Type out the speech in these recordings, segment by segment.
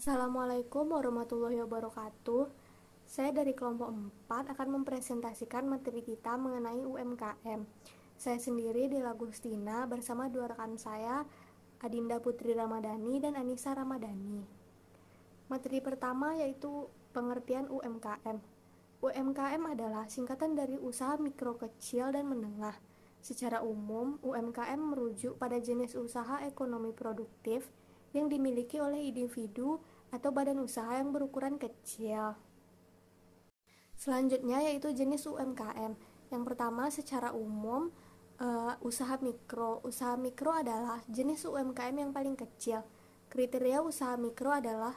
Assalamualaikum warahmatullahi wabarakatuh. Saya dari kelompok 4 akan mempresentasikan materi kita mengenai UMKM. Saya sendiri Dila Agustina bersama dua rekan saya, Adinda Putri Ramadhani dan Anissa Ramadhani. Materi pertama yaitu pengertian UMKM. UMKM adalah singkatan dari usaha mikro, kecil, dan menengah. Secara umum, UMKM merujuk pada jenis usaha ekonomi produktif yang dimiliki oleh individu atau badan usaha yang berukuran kecil. Selanjutnya yaitu jenis UMKM. Yang pertama secara umum usaha mikro. Usaha mikro adalah jenis UMKM yang paling kecil. Kriteria usaha mikro adalah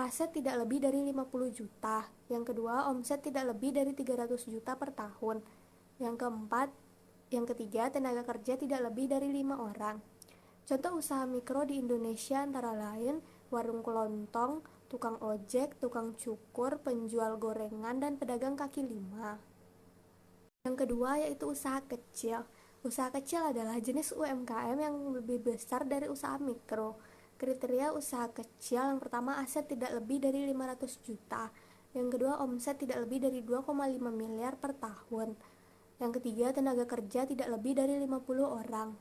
aset tidak lebih dari 50 juta. Yang kedua, omset tidak lebih dari 300 juta per tahun. Yang ketiga, tenaga kerja tidak lebih dari 5 orang. Contoh usaha mikro di Indonesia antara lain warung kelontong, tukang ojek, tukang cukur, penjual gorengan, dan pedagang kaki lima. Yang kedua yaitu usaha kecil. Usaha kecil adalah jenis UMKM yang lebih besar dari usaha mikro. Kriteria usaha kecil yang pertama aset tidak lebih dari 500 juta. Yang kedua omset tidak lebih dari 2,5 miliar per tahun. Yang ketiga tenaga kerja tidak lebih dari 50 orang.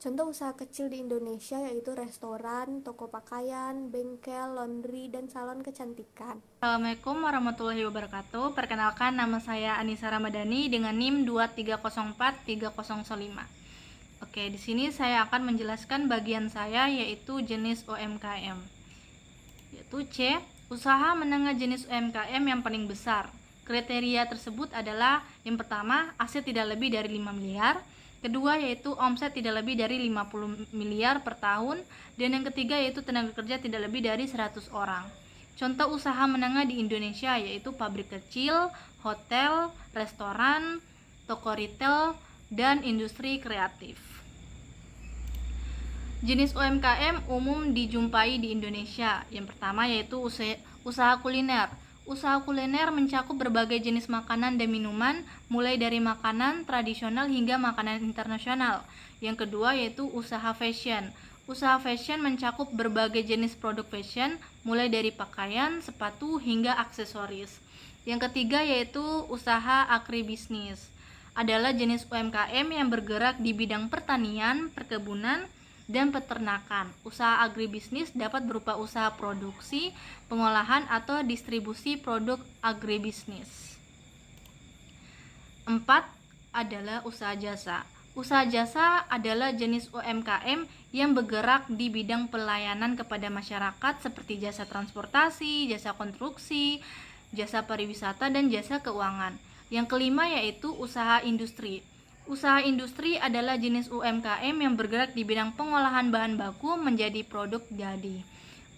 Contoh usaha kecil di Indonesia yaitu restoran, toko pakaian, bengkel, laundry, dan salon kecantikan. Assalamualaikum warahmatullahi wabarakatuh. Perkenalkan, nama saya Anissa Ramadhani dengan NIM 2304305. Oke, di sini saya akan menjelaskan bagian saya yaitu jenis UMKM. Yaitu C, usaha menengah jenis UMKM yang paling besar. Kriteria tersebut adalah yang pertama, aset tidak lebih dari 5 miliar. Kedua yaitu omset tidak lebih dari 50 miliar per tahun. Dan yang ketiga yaitu tenaga kerja tidak lebih dari 100 orang. Contoh usaha menengah di Indonesia yaitu pabrik kecil, hotel, restoran, toko retail, dan industri kreatif. Jenis UMKM umum dijumpai di Indonesia. Yang pertama yaitu usaha kuliner. Usaha kuliner mencakup berbagai jenis makanan dan minuman, mulai dari makanan tradisional hingga makanan internasional. Yang kedua yaitu usaha fashion. Usaha fashion mencakup berbagai jenis produk fashion, mulai dari pakaian, sepatu, hingga aksesoris. Yang ketiga yaitu usaha agribisnis. Adalah jenis UMKM yang bergerak di bidang pertanian, perkebunan, dan peternakan. Usaha agribisnis dapat berupa usaha produksi, pengolahan, atau distribusi produk agribisnis. 4 adalah usaha jasa. Usaha jasa adalah jenis UMKM yang bergerak di bidang pelayanan kepada masyarakat seperti jasa transportasi, jasa konstruksi, jasa pariwisata, dan jasa keuangan. Yang kelima yaitu usaha industri. Usaha industri adalah jenis UMKM yang bergerak di bidang pengolahan bahan baku menjadi produk jadi.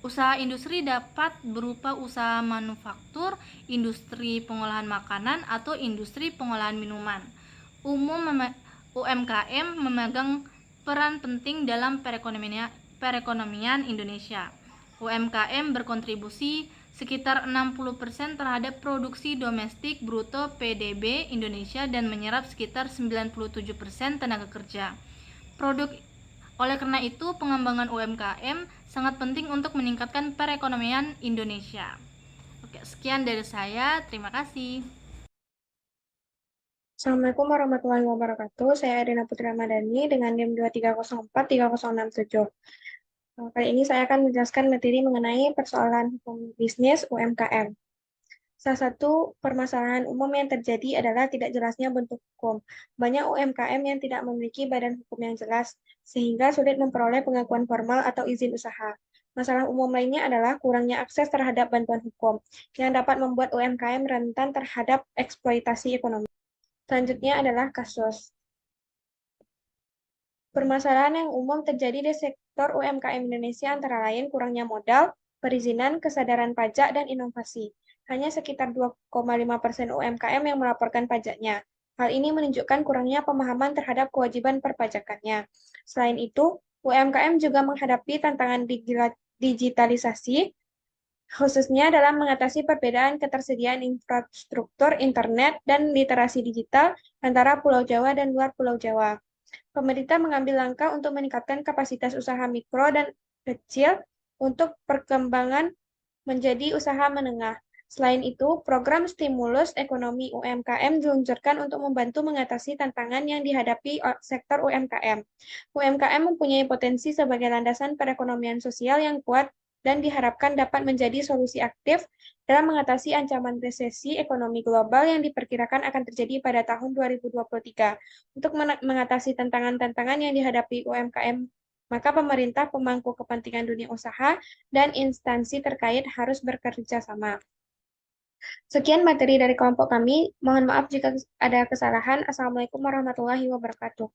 Usaha industri dapat berupa usaha manufaktur, industri pengolahan makanan, atau industri pengolahan minuman. UMKM memegang peran penting dalam perekonomian Indonesia. UMKM berkontribusi sekitar 60% terhadap produksi domestik bruto PDB Indonesia dan menyerap sekitar 97% tenaga kerja. Oleh karena itu, pengembangan UMKM sangat penting untuk meningkatkan perekonomian Indonesia. Oke, sekian dari saya. Terima kasih. Assalamualaikum warahmatullahi wabarakatuh. Saya Adina Putri Ramadhani dengan NIM 2304367. Kali ini saya akan menjelaskan materi mengenai persoalan hukum bisnis UMKM. Salah satu permasalahan umum yang terjadi adalah tidak jelasnya bentuk hukum. Banyak UMKM yang tidak memiliki badan hukum yang jelas, sehingga sulit memperoleh pengakuan formal atau izin usaha. Masalah umum lainnya adalah kurangnya akses terhadap bantuan hukum, yang dapat membuat UMKM rentan terhadap eksploitasi ekonomi. Selanjutnya adalah kasus. Permasalahan yang umum terjadi di sektor UMKM Indonesia antara lain kurangnya modal, perizinan, kesadaran pajak, dan inovasi. Hanya sekitar 2,5% UMKM yang melaporkan pajaknya. Hal ini menunjukkan kurangnya pemahaman terhadap kewajiban perpajakannya. Selain itu, UMKM juga menghadapi tantangan digitalisasi, khususnya dalam mengatasi perbedaan ketersediaan infrastruktur internet dan literasi digital antara Pulau Jawa dan luar Pulau Jawa. Pemerintah mengambil langkah untuk meningkatkan kapasitas usaha mikro dan kecil untuk perkembangan menjadi usaha menengah. Selain itu, program stimulus ekonomi UMKM diluncurkan untuk membantu mengatasi tantangan yang dihadapi sektor UMKM. UMKM mempunyai potensi sebagai landasan perekonomian sosial yang kuat dan diharapkan dapat menjadi solusi aktif dalam mengatasi ancaman resesi ekonomi global yang diperkirakan akan terjadi pada tahun 2023. Untuk mengatasi tantangan-tantangan yang dihadapi UMKM, maka pemerintah, pemangku kepentingan dunia usaha, dan instansi terkait harus bekerja sama. Sekian materi dari kelompok kami. Mohon maaf jika ada kesalahan. Assalamualaikum warahmatullahi wabarakatuh.